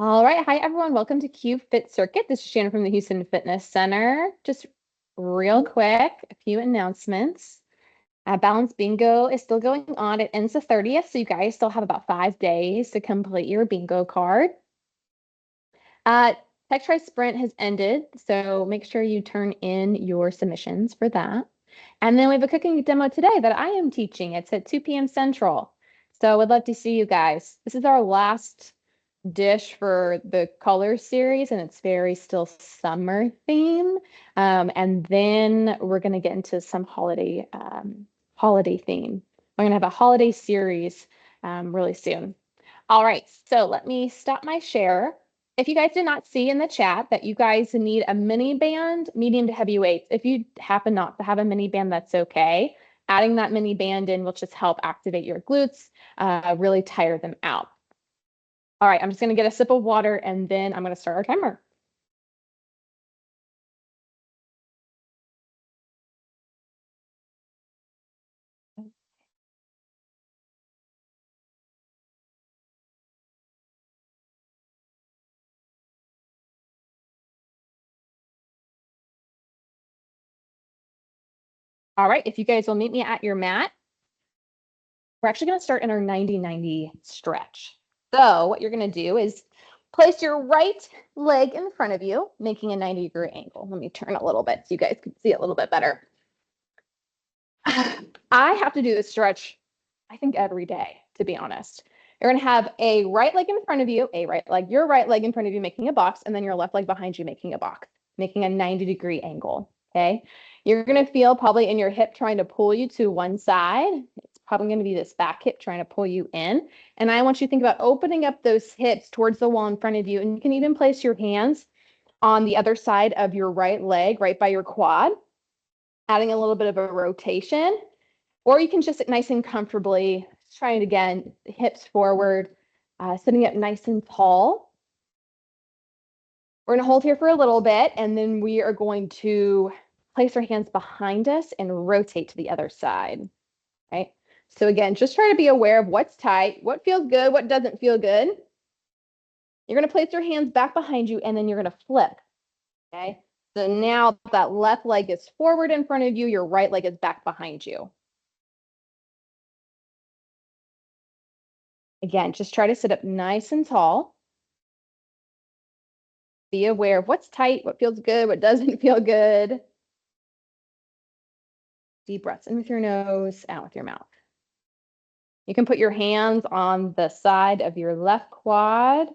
All right. Hi, everyone. Welcome to Cube Fit Circuit. This is Shannon from the Houston Fitness Center. Just real quick, a few announcements. Balance Bingo is still going on. It ends the 30th, so you guys still have about 5 days to complete your bingo card. Tech Try Sprint has ended, so make sure you turn in your submissions for that. And then we have a cooking demo today that I am teaching. It's at 2 p.m. Central. So I'd love to see you guys. This is our last dish for the color series, and it's very still summer theme. And then we're going to get into some holiday theme. We're going to have a holiday series really soon. All right, so let me stop my share. If you guys did not see in the chat that you guys need a mini band, medium to heavy weights, if you happen not to have a mini band, that's okay. Adding that mini band in will just help activate your glutes, really tire them out. All right, I'm just going to get a sip of water and then I'm going to start our timer. All right, if you guys will meet me at your mat, we're actually going to start in our 90-90 stretch. So what you're going to do is place your right leg in front of you, making a 90-degree angle. Let me turn a little bit so you guys can see it a little bit better. I have to do this stretch, I think, every day, to be honest. You're going to have a right leg in front of you, your right leg in front of you making a box, and then your left leg behind you making a box, making a 90-degree angle, okay? You're going to feel probably in your hip trying to pull you to one side. It's probably going to be this back hip trying to pull you in. And I want you to think about opening up those hips towards the wall in front of you. And you can even place your hands on the other side of your right leg, right by your quad, adding a little bit of a rotation. Or you can just sit nice and comfortably, trying it again, hips forward, sitting up nice and tall. We're going to hold here for a little bit, and then we are going to place our hands behind us and rotate to the other side, right? So again, just try to be aware of what's tight, what feels good, what doesn't feel good. You're going to place your hands back behind you, and then you're going to flip, okay? So now that left leg is forward in front of you, your right leg is back behind you. Again, just try to sit up nice and tall. Be aware of what's tight, what feels good, what doesn't feel good. Deep breaths in with your nose, out with your mouth. You can put your hands on the side of your left quad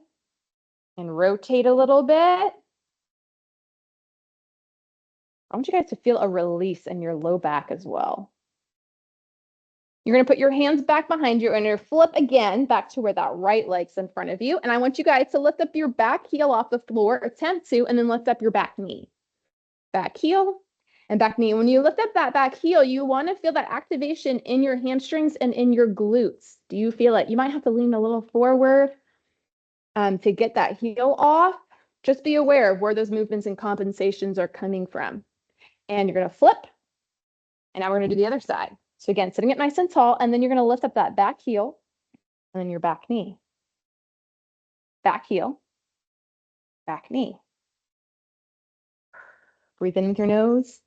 and rotate a little bit. I want you guys to feel a release in your low back as well. You're going to put your hands back behind you and you're flip again back to where that right leg's in front of you. And I want you guys to lift up your back heel off the floor, attempt to, and then lift up your back knee. Back heel and back knee. When you lift up that back heel, you want to feel that activation in your hamstrings and in your glutes. Do you feel it? You might have to lean a little forward to get that heel off. Just be aware of where those movements and compensations are coming from. And you're going to flip. And now we're going to do the other side. So again, sitting up nice and tall, and then you're going to lift up that back heel and then your back knee. Back heel, back knee. Breathe in with your nose,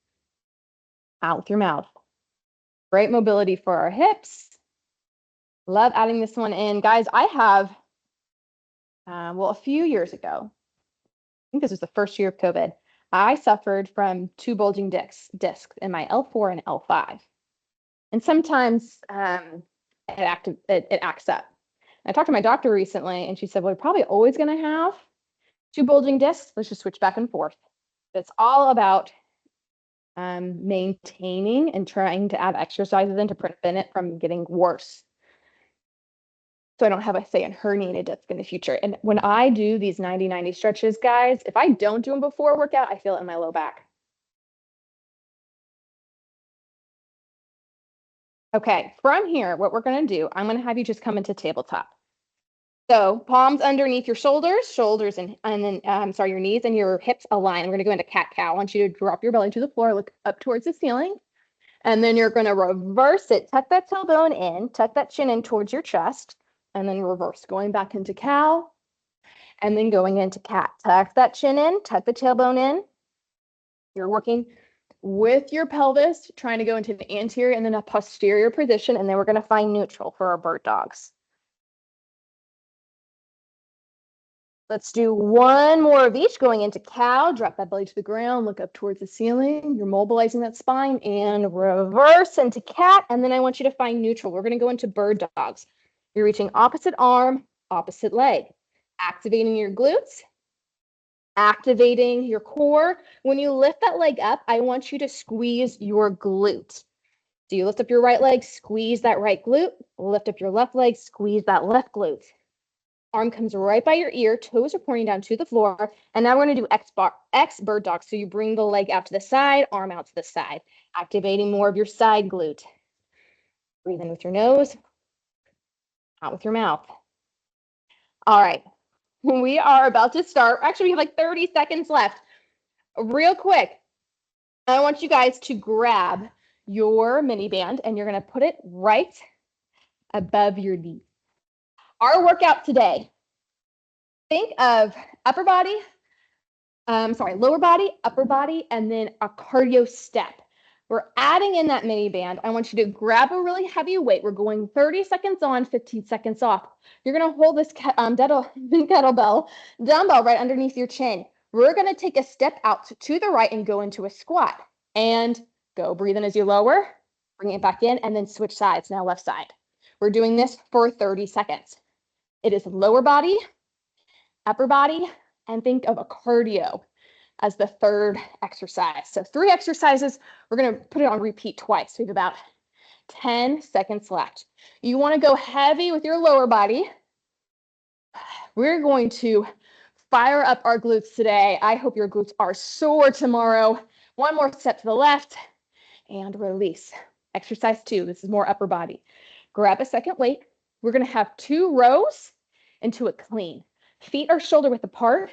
out with your mouth. Great mobility for our hips. Love adding this one in. Guys, I have, a few years ago, I think this was the first year of COVID, I suffered from two bulging discs in my L4 and L5. And sometimes it acts up. I talked to my doctor recently, and she said, well, you're probably always going to have two bulging discs. Let's just switch back and forth. It's all about maintaining and trying to add exercises in to prevent it from getting worse. So I don't have a herniated disc in the future. And when I do these 90-90 stretches, guys, if I don't do them before a workout, I feel it in my low back. Okay, from here, what we're going to do, I'm going to have you just come into tabletop. So palms underneath your shoulders and then, your knees and your hips align. I'm going to go into cat-cow. I want you to drop your belly to the floor, look up towards the ceiling. And then you're going to reverse it. Tuck that tailbone in, tuck that chin in towards your chest, and then reverse, going back into cow. and then going into cat. Tuck that chin in, tuck the tailbone in. You're working with your pelvis, trying to go into the anterior and then a posterior position, and then we're going to find neutral for our bird dogs. Let's do one more of each, going into cow, drop that belly to the ground, look up towards the ceiling. You're mobilizing that spine and reverse into cat. And then I want you to find neutral. We're going to go into bird dogs. You're reaching opposite arm, opposite leg, activating your glutes, activating your core. When you lift that leg up, I want you to squeeze your glute. So you lift up your right leg, squeeze that right glute, lift up your left leg, squeeze that left glute. Arm comes right by your ear, toes are pointing down to the floor. And now we're going to do X bird dog. So you bring the leg out to the side, arm out to the side, activating more of your side glute. Breathe in with your nose, out with your mouth. All right, we are about to start. Actually, we have like 30 seconds left. Real quick, I want you guys to grab your mini band and you're going to put it right above your knee. Our workout today, think of lower body, upper body, and then a cardio step. We're adding in that mini band. I want you to grab a really heavy weight. We're going 30 seconds on, 15 seconds off. You're going to hold this dumbbell right underneath your chin. We're going to take a step out to the right and go into a squat. And go. Breathe in as you lower, bring it back in, and then switch sides. Now left side. We're doing this for 30 seconds. It is lower body, upper body, and think of a cardio as the third exercise. So 3 exercises, we're going to put it on repeat twice. We have about 10 seconds left. You want to go heavy with your lower body. We're going to fire up our glutes today. I hope your glutes are sore tomorrow. One more step to the left and release. Exercise 2, this is more upper body. Grab a second weight. We're going to have 2 rows into a clean. Feet are shoulder width apart.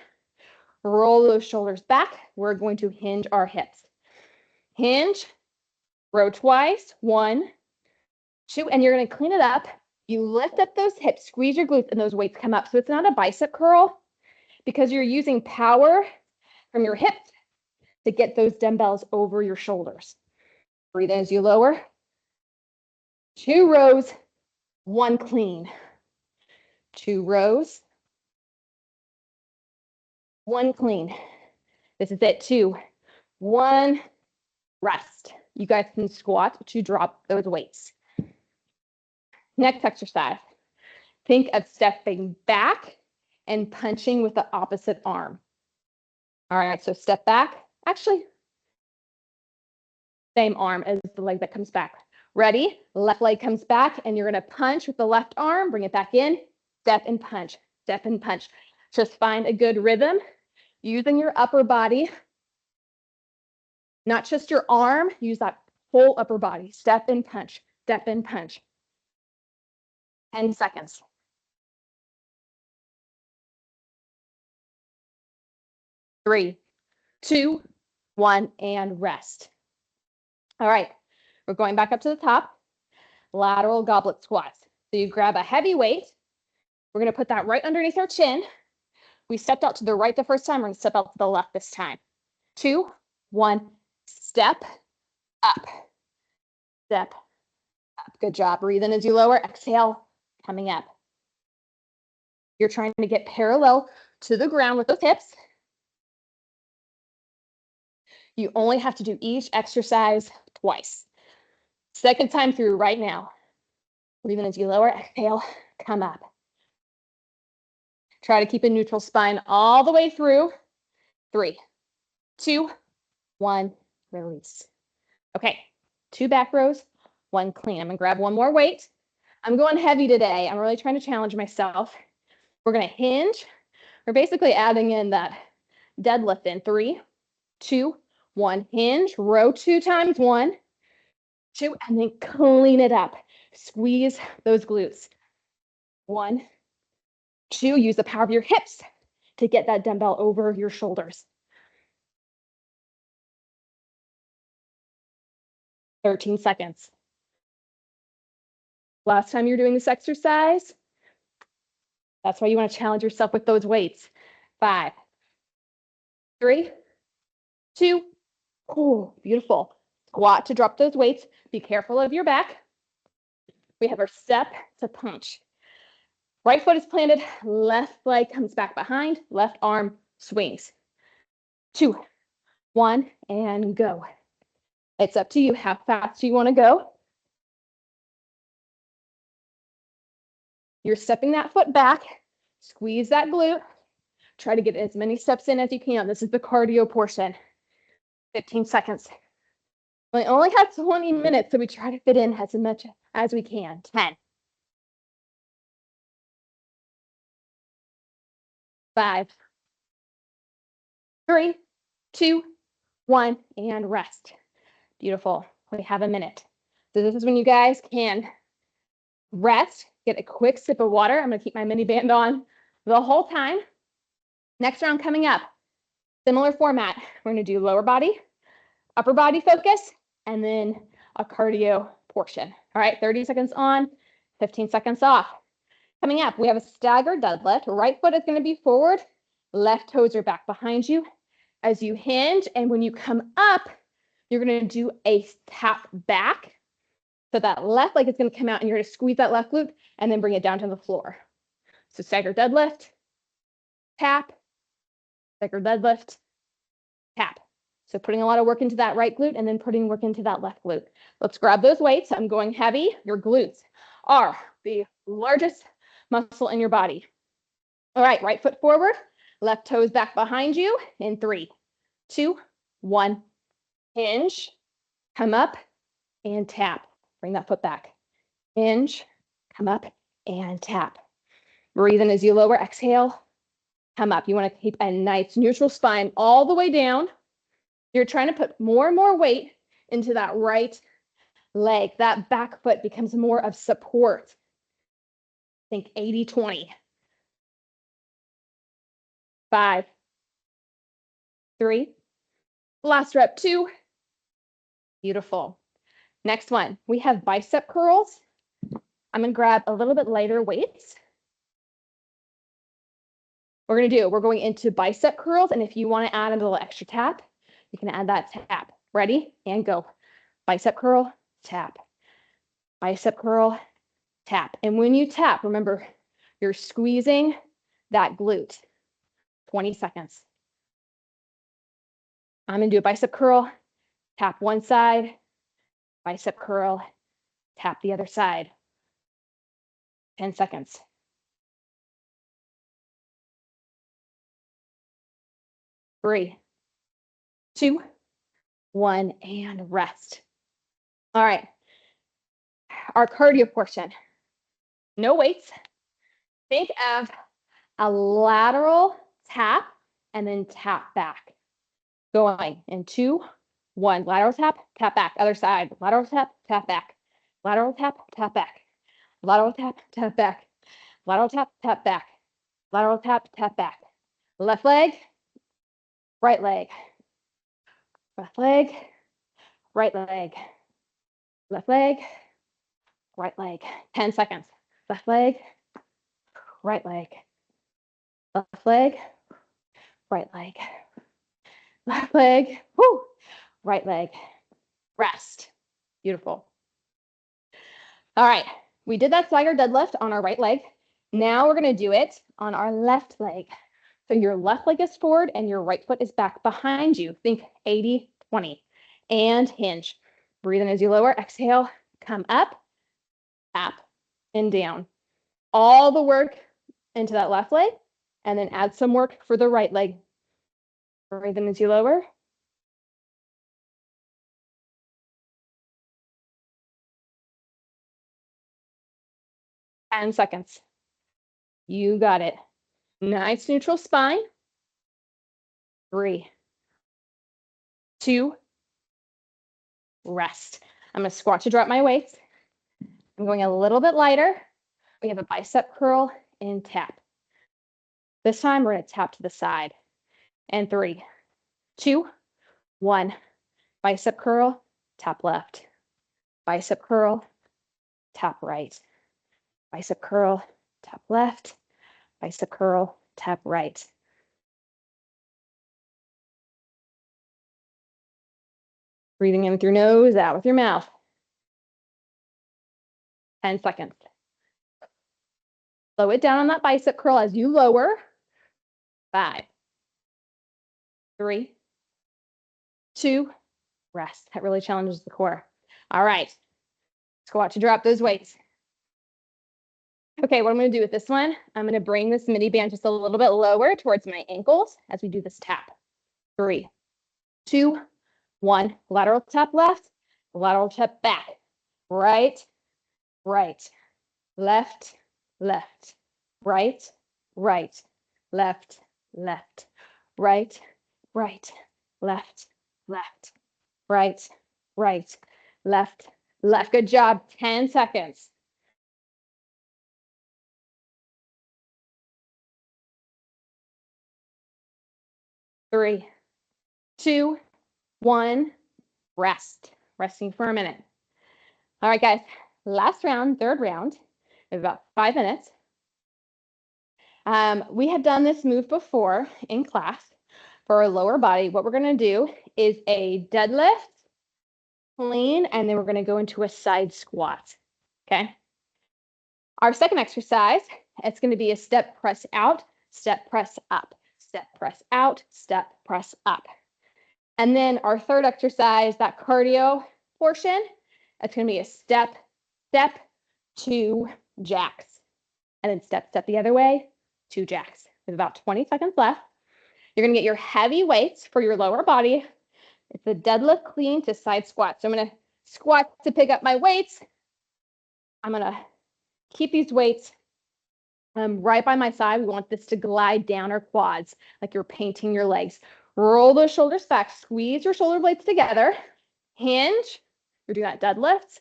Roll those shoulders back. We're going to hinge our hips. Hinge, row twice, 1, 2, and you're going to clean it up. You lift up those hips, squeeze your glutes, and those weights come up. So it's not a bicep curl because you're using power from your hips to get those dumbbells over your shoulders. Breathe in as you lower. 2 rows, 1 clean. 2 rows, 1 clean. This is it. 2, 1, rest. You guys can squat to drop those weights. Next exercise. Think of stepping back and punching with the opposite arm. All right, so step back. Actually, same arm as the leg that comes back. Ready? Left leg comes back, and you're going to punch with the left arm. Bring it back in. Step and punch. Step and punch. Just find a good rhythm using your upper body. Not just your arm. Use that whole upper body. Step and punch. Step and punch. 10 seconds. Three, 2, 1, and rest. All right, we're going back up to the top. Lateral goblet squats. So you grab a heavy weight. We're going to put that right underneath our chin. We stepped out to the right the first time. We're going to step out to the left this time. 2, 1, step up. Step up. Good job. Breathe in as you lower. Exhale, coming up. You're trying to get parallel to the ground with those hips. You only have to do each exercise twice. Second time through right now. Breathe in as you lower. Exhale, come up. Try to keep a neutral spine all the way through. 3, 2, 1, release. Okay, 2 back rows, 1 clean. I'm going to grab one more weight. I'm going heavy today. I'm really trying to challenge myself. We're going to hinge. We're basically adding in that deadlift in 3, 2, 1. Hinge, row 2 times 1, 2, and then clean it up. Squeeze those glutes. 1, 2, use the power of your hips to get that dumbbell over your shoulders. 13 seconds. Last time you're doing this exercise, That's why you want to challenge yourself with those weights. 5, 3, 2. Oh, beautiful. Squat to drop those weights. Be careful of your back. We have our step to punch. Right foot is planted, left leg comes back behind, left arm swings. 2, 1, and go. It's up to you how fast you want to go. You're stepping that foot back, squeeze that glute. Try to get as many steps in as you can. This is the cardio portion. 15 seconds. We only have 20 minutes, so we try to fit in as much as we can. 10. 5, 3, 2, 1, and rest. Beautiful. We have a minute. So this is when you guys can rest, get a quick sip of water. I'm going to keep my mini band on the whole time. Next round coming up, similar format. We're going to do lower body, upper body focus, and then a cardio portion. All right, 30 seconds on, 15 seconds off. Coming up, we have a staggered deadlift. Right foot is going to be forward, left toes are back behind you as you hinge. And when you come up, you're going to do a tap back. So that left leg is going to come out and you're going to squeeze that left glute and then bring it down to the floor. So staggered deadlift, tap, staggered deadlift, tap. So putting a lot of work into that right glute and then putting work into that left glute. Let's grab those weights. I'm going heavy. Your glutes are the largest muscle in your body. All right, right foot forward, left toes back behind you in 3, 2, 1. Hinge, come up and tap. Bring that foot back. Hinge, come up and tap. Breathe in as you lower, exhale, come up. You want to keep a nice neutral spine all the way down. You're trying to put more and more weight into that right leg. That back foot becomes more of support. Think 80-20. 5, 3, last rep, 2. Beautiful. Next one, we have bicep curls. I'm going to grab a little bit lighter weights. We're going into bicep curls. And if you want to add a little extra tap, you can add that tap. Ready? And go. Bicep curl, tap. Bicep curl, tap. And when you tap, remember, you're squeezing that glute. 20 seconds. I'm going to do a bicep curl, tap one side, bicep curl, tap the other side. 10 seconds. Three, 2, 1, and rest. All right. Our cardio portion. No weights. Think of a lateral tap and then tap back. Going in 2, 1. Lateral tap, tap back. Other side. Lateral tap, tap back. Lateral tap, tap back. Lateral tap, tap back. Lateral tap, tap back. Lateral tap, tap back. Left leg, right leg. Left leg, right leg. Left leg, right leg. 10 seconds. Left leg, right leg. Left leg, right leg. Left leg, whoo, right leg. Rest. Beautiful. All right, we did that staggered deadlift on our right leg. Now we're going to do it on our left leg. So your left leg is forward and your right foot is back behind you. Think 80-20. And hinge. Breathe in as you lower. Exhale. Come up, tap, and down. All the work into that left leg, and then add some work for the right leg. Breathe in as you lower. And seconds. You got it. Nice neutral spine. 3, 2, rest. I'm going to squat to drop my weights. I'm going a little bit lighter. We have a bicep curl and tap. This time we're going to tap to the side. And 3, 2, 1. Bicep curl, tap left. Bicep curl, tap right. Bicep curl, tap left. bicep curl, tap right. Breathing in with your nose, out with your mouth. 10 seconds. Slow it down on that bicep curl as you lower. 5, 3, 2, rest. That really challenges the core. All right. Squat to drop those weights. Okay, what I'm going to do with this one, I'm going to bring this midi band just a little bit lower towards my ankles as we do this tap. 3, 2, 1. Lateral tap left, lateral tap back. Right, right, left, left, right, right, left, left, right, right, left, left, right, right, left, left. Good job. 10 seconds. Three, 2, 1. Rest. Resting for a minute. All right, guys. Last round, third round. We have about 5 minutes. We have done this move before in class for our lower body. What we're going to do is a deadlift, clean, and then we're going to go into a side squat. Okay. Our second exercise, it's going to be a step press out, step press up, step press out, step press up. And then our third exercise, that cardio portion, it's going to be a step, step, 2 jacks. And then step, step the other way, 2 jacks. With about 20 seconds left. You're going to get your heavy weights for your lower body. It's a deadlift clean to side squat. So I'm going to squat to pick up my weights. I'm going to keep these weights right by my side. We want this to glide down our quads like you're painting your legs. Roll those shoulders back. Squeeze your shoulder blades together. Hinge. You're doing that deadlift.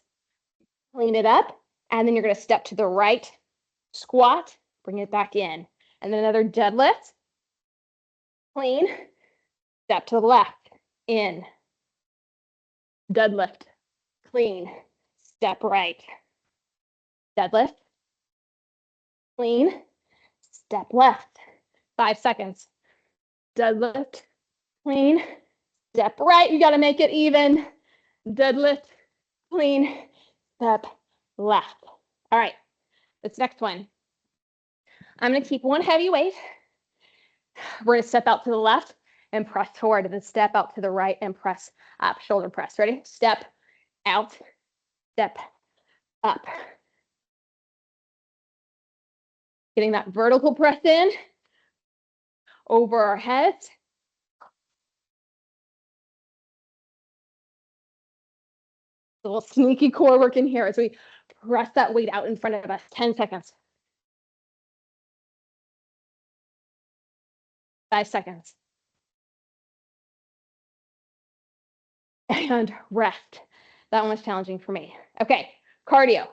Clean it up. And then you're going to step to the right. Squat. Bring it back in. And then another deadlift. Clean. Step to the left. In. Deadlift. Clean. Step right. Deadlift. Clean. Step left. 5 seconds. Deadlift. Clean. Step right. You got to make it even. Deadlift. Clean. Step left. All right. This next one. I'm going to keep one heavy weight. We're going to step out to the left and press forward, and then step out to the right and press up. Shoulder press. Ready? Step out. Step up. Getting that vertical press in over our heads. A little sneaky core work in here as we press that weight out in front of us. 10 seconds. 5 seconds. And rest. That one was challenging for me. Okay, cardio.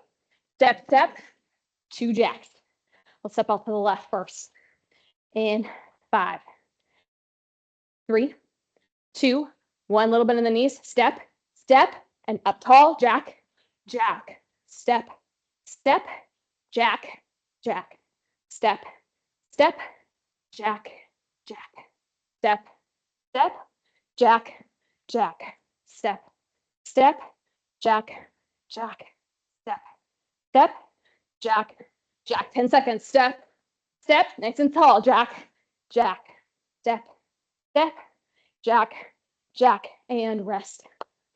Step, step, 2 jacks. We'll step out to the left first. In 5, 3, 2, 1. Little bit in the knees. Step, step, and up tall. Jack, jack. Step, step, jack, jack. Step, step, jack, jack. Step, step, jack, jack. Step, step, jack, jack. Step, step, jack, jack. 10 seconds. Step, step, nice and tall. Jack, jack. Step, step, jack, jack, and rest.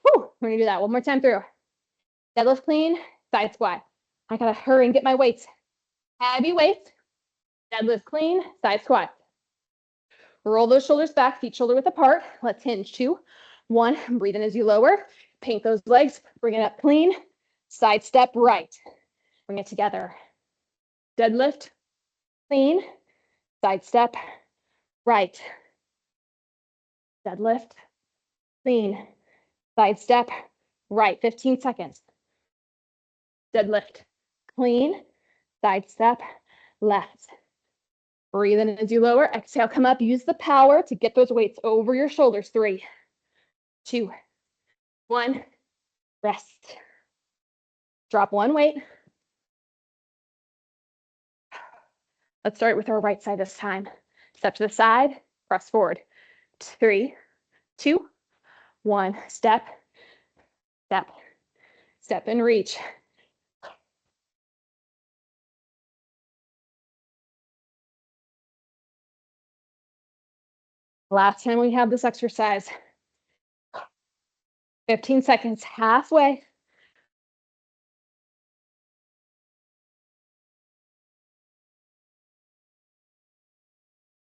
Whew, we're gonna do that one more time through. Deadlift clean, side squat. I gotta hurry and get my weights. Heavy weights, deadlift clean, side squat. Roll those shoulders back, feet shoulder width apart. Let's hinge. 2, 1. Breathe in as you lower. Paint those legs. Bring it up clean. Side step right. Bring it together. Deadlift. Clean. Side step right. Deadlift. Clean. Side step right. 15 seconds. Deadlift. Clean. Side step left. Breathe in as you lower. Exhale, come up. Use the power to get those weights over your shoulders. 3, 2, 1. Rest. Drop one weight. Let's start with our right side this time. Step to the side, press forward. 3, 2, 1. Step, step, step and reach. Last time we have this exercise. 15 seconds, halfway.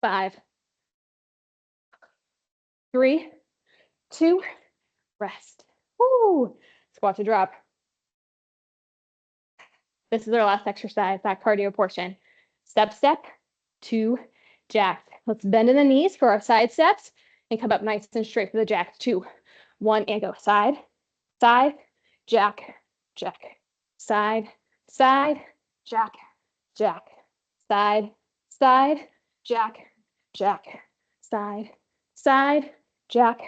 5, 3, 2, rest. Woo! Squat to drop. This is our last exercise, that cardio portion. Step, step, 2, jacks. Let's bend in the knees for our side steps and come up nice and straight for the jacks. 2, 1, and go. Side, side, jack, jack. Side, side, jack, jack. Side, side, jack, jack. Side, side, jack,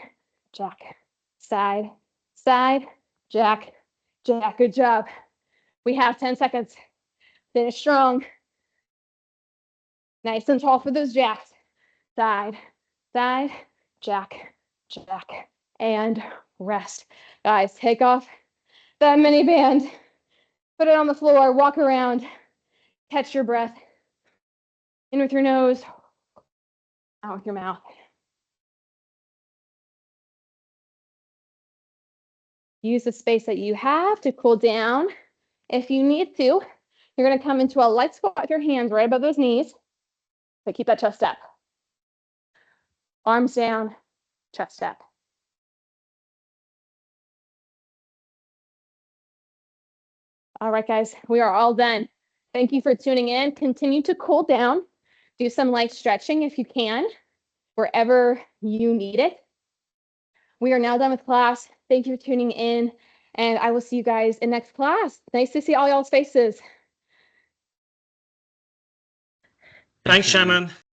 jack. Side, side, jack, jack. Good job. We have 10 seconds. Finish strong. Nice and tall for those jacks. Side, side, jack, jack, and rest. Guys, take off that mini band. Put it on the floor, walk around, catch your breath. In with your nose, out with your mouth. Use the space that you have to cool down. If you need to, you're going to come into a light squat with your hands right above those knees. But keep that chest up. Arms down, chest up. All right, guys, we are all done. Thank you for tuning in. Continue to cool down. Do some light stretching if you can, wherever you need it. We are now done with class. Thank you for tuning in, and I will see you guys in next class. Nice to see all y'all's faces. Thanks, Shannon.